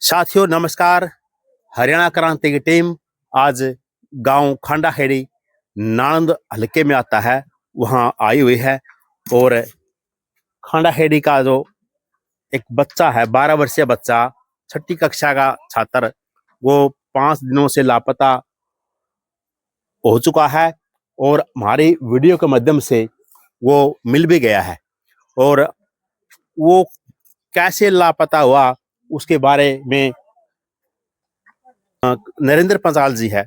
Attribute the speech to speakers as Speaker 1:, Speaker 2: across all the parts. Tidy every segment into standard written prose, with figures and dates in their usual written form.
Speaker 1: साथियों नमस्कार। हरियाणा क्रांति की टीम आज गांव खांडाखेड़ी नांद हलके में आता है, वहां आई हुई है। और खांडाखेड़ी का जो एक बच्चा है, 12 वर्षीय बच्चा, छठी कक्षा का छात्र, वो 5 दिनों से लापता हो चुका है और हमारी वीडियो के माध्यम से वो मिल भी गया है। और वो कैसे लापता हुआ उसके बारे में नरेंद्र पंचाल जी है,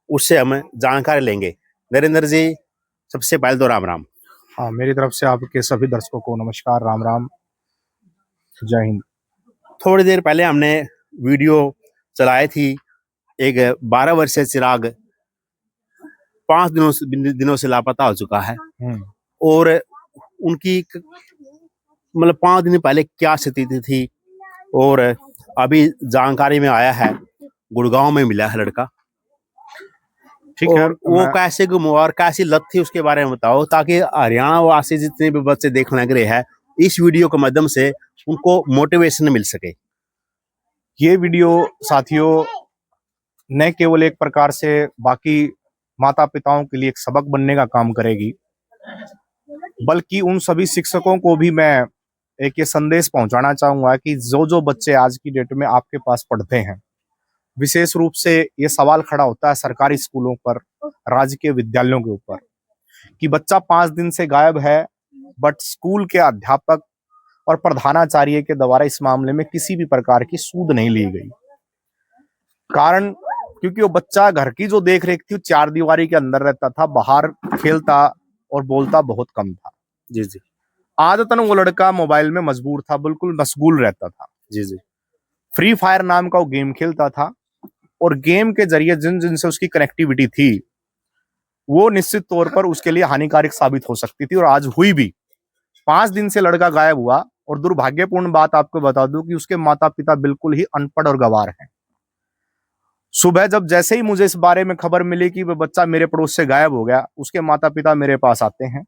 Speaker 1: उससे हम जानकारी लेंगे। नरेंद्र जी, सबसे पहले तो राम राम।
Speaker 2: हाँ, मेरी तरफ से आपके सभी दर्शकों को नमस्कार, राम राम, जय हिंद।
Speaker 1: थोड़ी देर पहले हमने वीडियो चलाई थी, एक 12 वर्षीय चिराग 5 दिनों से लापता हो चुका है। और उनकी मतलब 5 दिन पहले क्या स्थिति थी, और अभी जानकारी में आया है गुड़गांव में मिला है लड़का।
Speaker 2: ठीक है,
Speaker 1: वो कैसे गुम हुआ और कैसी लत थी उसके बारे में बताओ, ताकि हरियाणा वासी जितने भी बच्चे देखने लग रहे हैं इस वीडियो के माध्यम से उनको मोटिवेशन मिल सके।
Speaker 2: ये वीडियो साथियों न केवल एक प्रकार से बाकी माता पिताओं के लिए एक सबक बनने का काम करेगी, बल्कि उन सभी शिक्षकों को भी मैं एक ये संदेश पहुंचाना चाहूंगा कि जो बच्चे आज की डेट में आपके पास पढ़ते हैं, विशेष रूप से ये सवाल खड़ा होता है सरकारी स्कूलों पर, राजकीय विद्यालयों के ऊपर, कि बच्चा 5 दिन से गायब है, बट स्कूल के अध्यापक और प्रधानाचार्य के द्वारा इस मामले में किसी भी प्रकार की सूद नहीं ली गई। कारण क्योंकि वो बच्चा घर की जो देख रेख थी, 4 दीवारी के अंदर रहता था, बाहर खेलता और बोलता बहुत कम था।
Speaker 1: जी जी।
Speaker 2: आदतन वो लड़का मोबाइल में मजबूर था, बिल्कुल मशगूल रहता था।
Speaker 1: जी जी।
Speaker 2: फ्री फायर नाम का वो गेम खेलता था और गेम के जरिए जिन जिनसे उसकी कनेक्टिविटी थी वो निश्चित तौर पर उसके लिए हानिकारक साबित हो सकती थी, और आज हुई भी। 5 दिन से लड़का गायब हुआ, और दुर्भाग्यपूर्ण बात आपको बता दूं कि उसके माता पिता बिल्कुल ही अनपढ़ और गंवार हैं। सुबह जब जैसे ही मुझे इस बारे में खबर मिली कि वह बच्चा मेरे पड़ोस से गायब हो गया, उसके माता पिता मेरे पास आते हैं।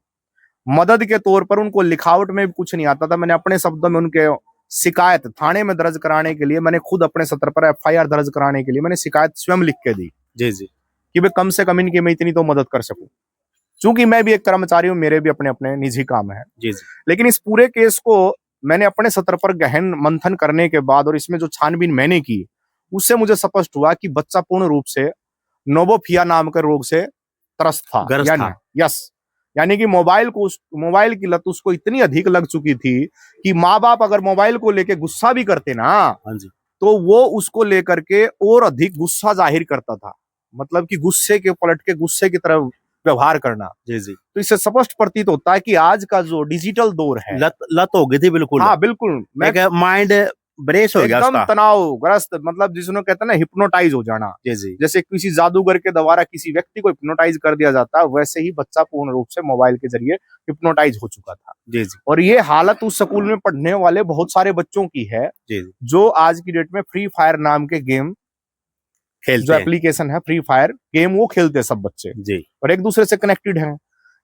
Speaker 2: मदद के तौर पर उनको लिखावट में भी कुछ नहीं आता था, मैंने अपने शब्दों में उनके शिकायत थाने में दर्ज कराने के लिए, मैंने खुद अपने सत्र पर एफआईआर दर्ज कराने के लिए मैंने शिकायत स्वयं लिख के दी।
Speaker 1: जी जी।
Speaker 2: कि मैं कम से कम इनकी मैं इतनी तो मदद कर सकूं, चूंकि मैं भी एक कर्मचारी हूं, मेरे भी अपने अपने निजी काम है।
Speaker 1: जी जी।
Speaker 2: लेकिन इस पूरे केस को मैंने अपने सत्र पर गहन मंथन करने के बाद और इसमें जो छानबीन मैंने की, उससे मुझे स्पष्ट हुआ कि बच्चा पूर्ण रूप से नोबोफिया नाम के रोग से त्रस्त था। यानी कि मोबाइल की लत उसको इतनी अधिक लग चुकी थी कि माँ बाप अगर मोबाइल को लेके गुस्सा भी करते ना,
Speaker 1: हाँ जी,
Speaker 2: तो वो उसको लेकर के और अधिक गुस्सा जाहिर करता था। मतलब कि गुस्से के पलट के गुस्से की तरह व्यवहार करना।
Speaker 1: जी जी।
Speaker 2: तो इससे स्पष्ट प्रतीत होता है कि आज का जो डिजिटल दौर है,
Speaker 1: लत हो गई थी बिल्कुल।
Speaker 2: हाँ बिल्कुल, मैं
Speaker 1: माइंड ब्रेस हो गया
Speaker 2: एकदम
Speaker 1: उसका।
Speaker 2: तनावग्रस्त, मतलब जिसने कहते हैं ना हिप्नोटाइज हो जाना।
Speaker 1: जी जी।
Speaker 2: जैसे किसी जादूगर के द्वारा किसी व्यक्ति को हिप्नोटाइज कर दिया जाता है, वैसे ही बच्चा पूर्ण रूप से मोबाइल के जरिए हिप्नोटाइज हो चुका था।
Speaker 1: जी जी।
Speaker 2: और ये हालत उस स्कूल में पढ़ने वाले बहुत सारे बच्चों की है,
Speaker 1: जी,
Speaker 2: जो आज की डेट में फ्री फायर नाम के गेम जो एप्लीकेशन है, फ्री फायर गेम, वो खेलते हैं सब बच्चे
Speaker 1: जी,
Speaker 2: और एक दूसरे से कनेक्टेड हैं।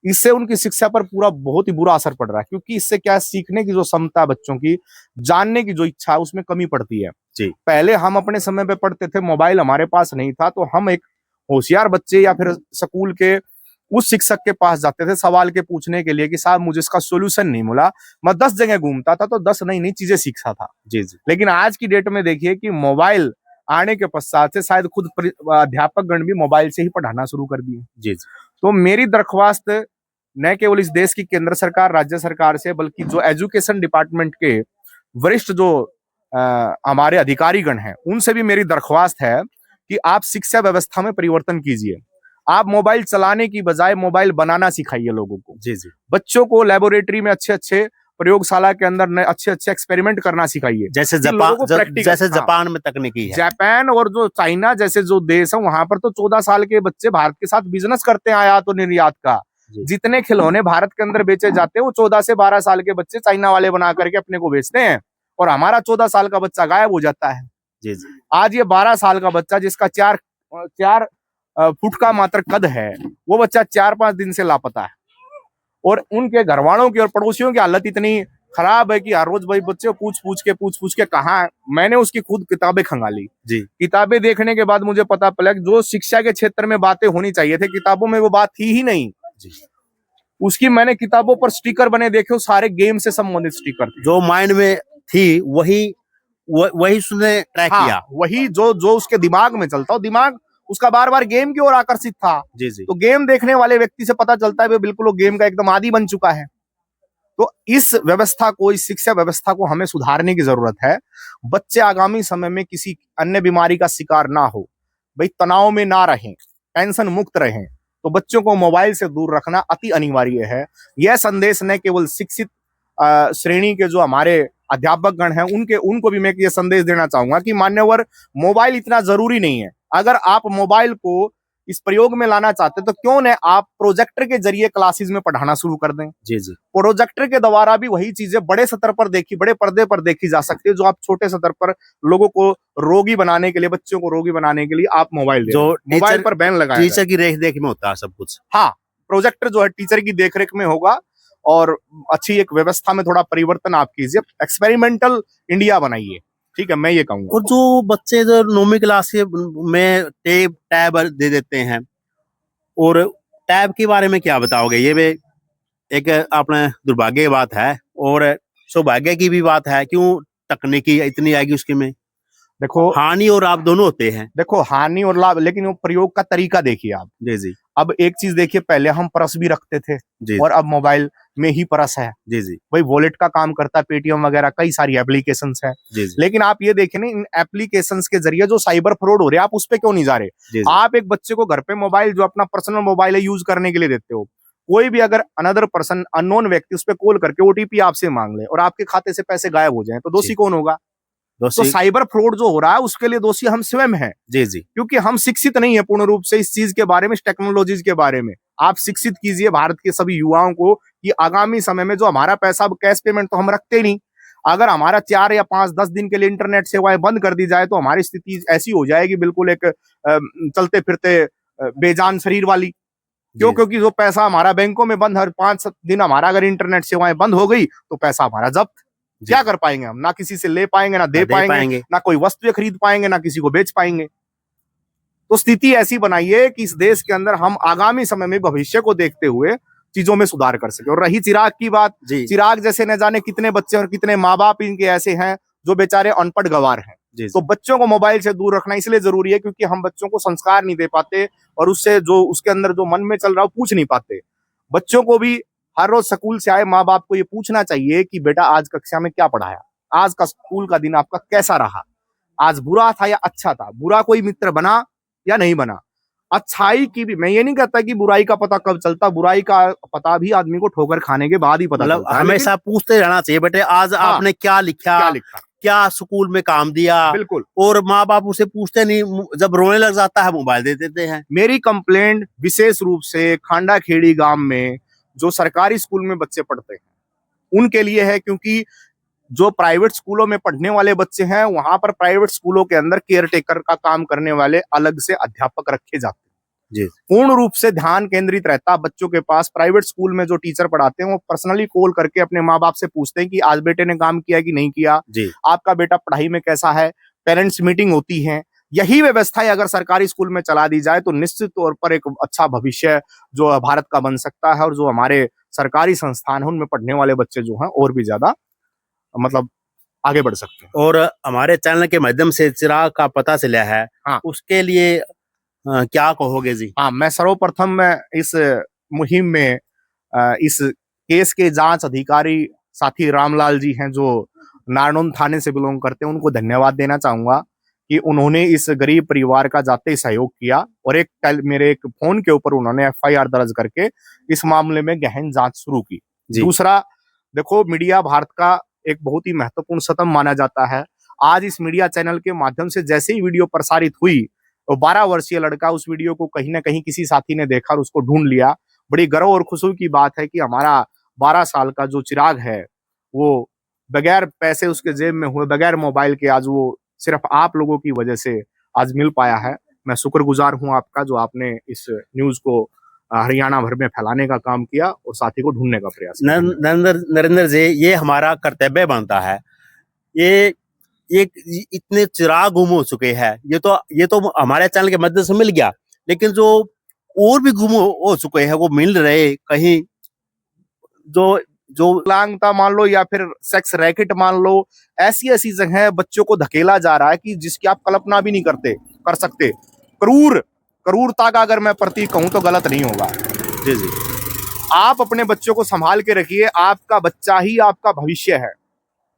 Speaker 2: इससे उनकी शिक्षा पर पूरा बहुत ही बुरा असर पड़ रहा है, क्योंकि इससे क्या, सीखने की जो क्षमता है बच्चों की, जानने की जो इच्छा है, उसमें कमी पड़ती है।
Speaker 1: जी।
Speaker 2: पहले हम अपने समय पे पढ़ते थे, मोबाइल हमारे पास नहीं था, तो हम एक होशियार बच्चे या फिर स्कूल के उस शिक्षक के पास जाते थे सवाल के पूछने के लिए कि साहब मुझे इसका सोल्यूशन नहीं मिला। मैं 10 जगह घूमता था तो 10 नई नई चीजें सीखता था।
Speaker 1: जी जी।
Speaker 2: लेकिन आज की डेट में देखिए कि मोबाइल आने के पश्चात से शायद खुद अध्यापक गण भी मोबाइल से ही पढ़ाना शुरू कर दिए।
Speaker 1: जी जी।
Speaker 2: तो मेरी दरख्वास्त न केवल इस देश की केंद्र सरकार, राज्य सरकार से, बल्कि जो एजुकेशन डिपार्टमेंट के वरिष्ठ जो हमारे अधिकारीगण हैं, उनसे भी मेरी दरख्वास्त है कि आप शिक्षा व्यवस्था में परिवर्तन कीजिए। आप मोबाइल चलाने की बजाय मोबाइल बनाना सिखाइए लोगों को।
Speaker 1: जी जी।
Speaker 2: बच्चों को लेबोरेटरी में अच्छे अच्छे प्रयोगशाला के अंदर अच्छे अच्छे एक्सपेरिमेंट करना सिखाइए।
Speaker 1: जैसे जापान में तकनीकी है।
Speaker 2: जापान और जो चाइना जैसे जो देश है, वहां पर तो 14 साल के बच्चे भारत के साथ बिजनेस करते हैं, आयात और निर्यात का। जितने खिलौने भारत के अंदर बेचे जाते हैं, वो 14 से 12 साल के बच्चे चाइना वाले बना करके अपने को बेचते हैं, और हमारा 14 साल का बच्चा गायब हो जाता है।
Speaker 1: जी जी।
Speaker 2: आज ये 12 साल का बच्चा, जिसका 4 फुट का मात्र कद है, वो बच्चा 4-5 दिन से लापता है। और उनके घर वालों की और पड़ोसियों की हालत इतनी खराब है कि हर रोज भाई बच्चे पूछ पूछ के कहाँ, मैंने उसकी खुद किताबें खंगाली
Speaker 1: जी
Speaker 2: किताबें देखने के बाद मुझे पता पड़ा कि जो शिक्षा के क्षेत्र में बातें होनी चाहिए थे किताबों में वो बात थी ही नहीं।
Speaker 1: जी।
Speaker 2: उसकी मैंने किताबों पर स्टिकर बने देखे, वो सारे गेम से संबंधित स्टिकर थे।
Speaker 1: जो माइंड में थी वही उसने ट्रैक किया।
Speaker 2: हाँ, वही जो जो उसके दिमाग में चलता, दिमाग उसका बार बार गेम की ओर आकर्षित था।
Speaker 1: जी जी।
Speaker 2: तो गेम देखने वाले व्यक्ति से पता चलता है वो बिल्कुल वो गेम का एकदम आदी बन चुका है। तो इस व्यवस्था को, इस शिक्षा व्यवस्था को हमें सुधारने की जरूरत है। बच्चे आगामी समय में किसी अन्य बीमारी का शिकार ना हो, भाई तनाव में ना रहें, टेंशन मुक्त रहें, तो बच्चों को मोबाइल से दूर रखना अति अनिवार्य है। यह संदेश न केवल शिक्षित श्रेणी के जो हमारे अध्यापक गण हैं उनको भी मैं ये संदेश देना चाहूंगा कि मान्यवर, मोबाइल इतना जरूरी नहीं है। अगर आप मोबाइल को इस प्रयोग में लाना चाहते तो क्यों न आप प्रोजेक्टर के जरिए क्लासेस में पढ़ाना शुरू कर दें।
Speaker 1: जी जी।
Speaker 2: प्रोजेक्टर के द्वारा भी वही चीजें बड़े स्तर पर बड़े पर्दे पर देखी जा सकती है जो आप छोटे स्तर पर लोगों को रोगी बनाने के लिए, बच्चों को रोगी बनाने के लिए आप मोबाइल
Speaker 1: जो
Speaker 2: मोबाइल पर बैन लगाया,
Speaker 1: टीचर की रेख देख में होता है सब कुछ।
Speaker 2: हाँ, प्रोजेक्टर जो है टीचर की देखरेख में होगा और अच्छी एक व्यवस्था में थोड़ा परिवर्तन आप कीजिए, एक्सपेरिमेंटल इंडिया बनाइए। ठीक है, मैं ये कहूंगा।
Speaker 1: और जो बच्चे जो 9वीं क्लास के में टैब दे देते हैं, और टैब के बारे में क्या बताओगे? ये भी एक अपने दुर्भाग्य की बात है और सौभाग्य की भी बात है। क्यों तकनीकी इतनी आएगी उसके में?
Speaker 2: देखो,
Speaker 1: हानि और लाभ दोनों होते हैं।
Speaker 2: देखो हानि और लाभ, लेकिन वो प्रयोग का तरीका देखिए आप।
Speaker 1: जी जी।
Speaker 2: अब एक चीज देखिए, पहले हम परस भी रखते थे
Speaker 1: जी
Speaker 2: और अब मोबाइल में ही परस है।
Speaker 1: जी जी।
Speaker 2: वही वॉलेट का काम करता है, पेटीएम वगैरह कई सारी एप्लीकेशंस हैं।
Speaker 1: जी जी।
Speaker 2: लेकिन आप ये देखें ना, इन एप्लीकेशंस के जरिए जो साइबर फ्रॉड हो रहे हैं, आप उस पे क्यों नहीं जा रहे?
Speaker 1: जी जी।
Speaker 2: आप एक बच्चे को घर पे मोबाइल, जो अपना पर्सनल मोबाइल है, यूज करने के लिए देते हो। कोई भी अगर अनदर पर्सन, अननोन व्यक्ति उस पे कॉल करके ओटीपी आपसे मांग ले और आपके खाते से पैसे गायब हो जाए, तो दोषी कौन होगा? तो साइबर फ्रॉड जो हो रहा है उसके लिए दोषी हम स्वयं हैं।
Speaker 1: जी जी।
Speaker 2: क्योंकि हम शिक्षित नहीं है पूर्ण रूप से इस चीज के बारे में, इस टेक्नोलॉजीज के बारे में। आप शिक्षित कीजिए भारत के सभी युवाओं को कि आगामी समय में जो हमारा पैसा, कैश पेमेंट तो हम रखते नहीं, अगर हमारा 4 या 5 10 दिन के लिए इंटरनेट सेवाएं बंद कर दी जाए तो हमारी स्थिति ऐसी हो जाएगी, बिल्कुल एक चलते फिरते बेजान शरीर वाली। क्यों? क्योंकि जो पैसा हमारा बैंकों में बंद, हर 5 दिन हमारा अगर इंटरनेट सेवाएं बंद हो गई तो पैसा हमारा जब्त। क्या कर पाएंगे हम? ना किसी से ले पाएंगे, ना दे पाएंगे, ना कोई वस्तु खरीद पाएंगे, ना किसी को बेच पाएंगे। तो स्थिति ऐसी बनाइए कि इस देश के अंदर हम आगामी समय में भविष्य को देखते हुए चीजों में सुधार कर सके। और रही चिराग की बात, चिराग जैसे न जाने कितने बच्चे और कितने माँ बाप इनके ऐसे हैं जो बेचारे अनपढ़ गवार हैं। तो बच्चों को मोबाइल से दूर रखना इसलिए जरूरी है क्योंकि हम बच्चों को संस्कार नहीं दे पाते और उससे जो उसके अंदर जो मन में चल रहा है पूछ नहीं पाते। बच्चों को भी हर रोज स्कूल से आए माँ बाप को ये पूछना चाहिए कि बेटा आज कक्षा में क्या पढ़ाया, आज का स्कूल का दिन आपका कैसा रहा, आज बुरा था या अच्छा था, बुरा कोई मित्र बना या नहीं बना। अच्छाई की भी, मैं ये नहीं कहता कि बुराई का पता कब चलता, बुराई का पता भी आदमी को ठोकर खाने के बाद ही पता चलता है।
Speaker 1: हमेशा पूछते रहना चाहिए, बेटे आज आपने क्या लिखा, क्या स्कूल में काम दिया।
Speaker 2: बिल्कुल।
Speaker 1: और माँ बाप उसे पूछते नहीं, जब रोने लग जाता है मोबाइल दे देते हैं।
Speaker 2: मेरी कंप्लेंट विशेष रूप से खांडा खेड़ी गांव में जो सरकारी स्कूल में बच्चे पढ़ते हैं उनके लिए है, क्योंकि जो प्राइवेट स्कूलों में पढ़ने वाले बच्चे हैं वहां पर प्राइवेट स्कूलों के अंदर केयर टेकर का काम करने वाले अलग से अध्यापक रखे जाते हैं। जी। पूर्ण रूप से ध्यान केंद्रित रहता बच्चों के पास। प्राइवेट स्कूल में जो टीचर पढ़ाते हैं वो पर्सनली कॉल करके अपने माँ बाप से पूछते हैं कि आज बेटे ने काम किया कि नहीं किया, आपका बेटा पढ़ाई में कैसा है। पेरेंट्स मीटिंग होती है। यही व्यवस्था अगर सरकारी स्कूल में चला दी जाए तो निश्चित तौर पर एक अच्छा भविष्य जो भारत का बन सकता है और जो हमारे सरकारी संस्थान है उनमें पढ़ने वाले बच्चे जो हैं और भी ज्यादा मतलब आगे बढ़ सकते हैं।
Speaker 1: और हमारे चैनल के माध्यम से चिराग का पता चला है, हाँ, उसके लिए क्या कहोगे जी?
Speaker 2: हाँ, मैं सर्वप्रथम मैं इस मुहिम में इस केस के जांच अधिकारी साथी रामलाल जी हैं जो नारनौंद थाने से बिलोंग करते हैं, उनको धन्यवाद देना चाहूंगा कि उन्होंने इस गरीब परिवार का जाते सहयोग किया और मेरे एक फोन के ऊपर उन्होंने FIR दर्ज करके इस मामले में गहन जांच शुरू की। दूसरा, देखो मीडिया भारत का एक बहुत ही महत्वपूर्ण स्तंभ माना जाता है। आज इस मीडिया चैनल के माध्यम से जैसे ही वीडियो प्रसारित हुई तो 12 वर्षीय लड़का उस वीडियो को कहीं ना कहीं किसी साथी ने देखा और उसको ढूंढ लिया। बड़ी गर्व और खुशी की बात है कि हमारा 12 साल का जो चिराग है वो बगैर पैसे उसके जेब में हुए, बगैर मोबाइल के आज वो सिर्फ आप लोगों की वजह से आज मिल पाया है। मैं शुक्रगुजार हूं आपका जो आपने इस न्यूज को हरियाणा भर में फैलाने का काम किया और साथी को ढूंढने का प्रयास किया।
Speaker 1: नरेंद्र जी, ये हमारा कर्तव्य बनता है। ये इतने चिराग गुम हो चुके हैं, ये तो हमारे चैनल के मदद से मिल गया, लेकिन जो और भी गुम हो चुके हैं वो मिल रहे कहीं, जो
Speaker 2: लांगता मान लो या फिर सेक्स रैकेट मान लो, ऐसी ऐसी जगह बच्चों को धकेला जा रहा है कि जिसकी आप कल्पना भी नहीं कर सकते। क्रूरता का अगर मैं प्रतीक कहूं तो गलत नहीं होगा।
Speaker 1: जी जी,
Speaker 2: आप अपने बच्चों को संभाल के रखिए, आपका बच्चा ही आपका भविष्य है।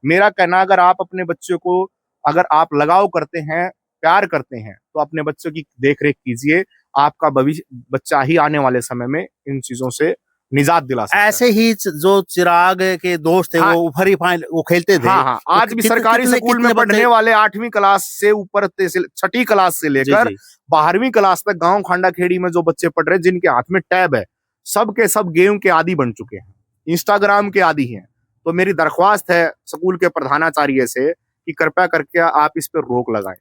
Speaker 2: मेरा कहना, अगर आप अपने बच्चों को, अगर आप लगाव करते हैं, प्यार करते हैं, तो अपने बच्चों की देख रेख कीजिए। आपका भविष्य, बच्चा ही आने वाले समय में इन चीजों से निजात दिला सकता है।
Speaker 1: ऐसे ही जो चिराग के दोस्त थे,
Speaker 2: हाँ,
Speaker 1: वो खेलते थे।
Speaker 2: हाँ, आज भी सरकारी स्कूल में पढ़ने वाले 8वीं क्लास से ऊपर 6ठी क्लास से लेकर 12वीं क्लास तक गांव खांडा खेड़ी में जो बच्चे पढ़ रहे हैं, जिनके हाथ में टैब है, सब के सब गेम के आदी बन चुके हैं, इंस्टाग्राम के आदी हैं। तो मेरी दरख्वास्त है स्कूल के प्रधानाचार्य से कि कृपया करके आप इस पर रोक लगाएं।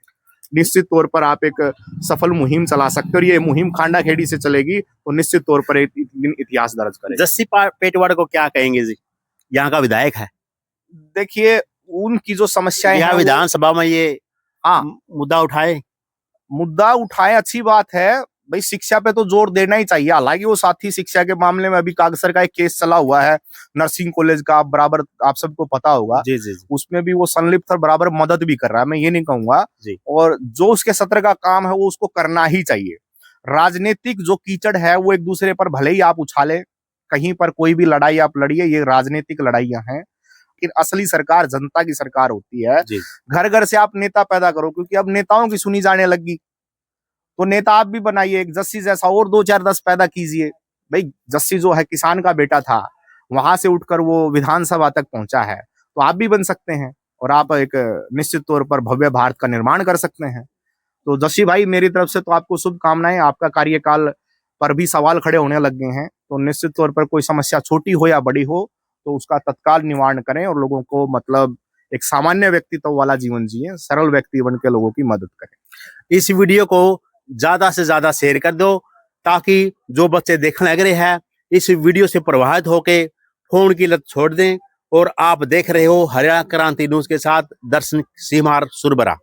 Speaker 2: निश्चित तौर पर आप एक सफल मुहिम चला सकते हो और ये मुहिम खांडा खेड़ी से चलेगी तो निश्चित तौर पर एक इतिहास दर्ज करेगी।
Speaker 1: जस्सी पेटवाड़ को क्या कहेंगे जी, यहाँ का विधायक है।
Speaker 2: देखिए, उनकी जो समस्याएं
Speaker 1: यहाँ विधानसभा में ये मुद्दा उठाए, अच्छी बात है भाई। शिक्षा पे तो जोर देना ही चाहिए। हालांकि वो साथी शिक्षा के मामले में अभी कागसर का एक केस चला हुआ है, नर्सिंग कॉलेज का, बराबर आप सबको पता होगा। जी जी जी।
Speaker 2: उसमें भी वो संलिप्त और बराबर मदद भी कर रहा है, मैं ये नहीं कहूंगा। और जो उसके सत्र का काम है वो उसको करना ही चाहिए। राजनीतिक जो कीचड़ है वो एक दूसरे पर भले ही आप उछाले, कहीं पर कोई भी लड़ाई आप लड़िए, ये राजनीतिक लड़ाइयां हैं, लेकिन असली सरकार जनता की सरकार होती है। घर घर से आप नेता पैदा करो, क्योंकि अब नेताओं की सुनी जाने लगी, तो नेता आप भी बनाइए। एक जस्सी जैसा और 2 4 10 पैदा कीजिए। भाई, जस्सी जो है किसान का बेटा था, वहां से उठकर वो विधानसभा तक पहुंचा है, तो आप भी बन सकते हैं और आप एक निश्चित तौर पर भव्य भारत का निर्माण कर सकते हैं। तो जस्सी भाई, मेरी तरफ से तो आपको शुभकामनाएं। आपका कार्यकाल पर भी सवाल खड़े होने लग गए हैं, तो निश्चित तौर पर कोई समस्या छोटी हो या बड़ी हो तो उसका तत्काल निवारण करें और लोगों को मतलब एक सामान्य व्यक्तित्व वाला जीवन जिए, सरल व्यक्ति बन के लोगों की मदद करें।
Speaker 1: इस वीडियो को ज्यादा से ज्यादा शेयर कर दो, ताकि जो बच्चे देखने लग रहे हैं इस वीडियो से प्रभावित होके फोन की लत छोड़ दें। और आप देख रहे हो हरियाणा क्रांति न्यूज के साथ दर्शन सिमार सुरबरा।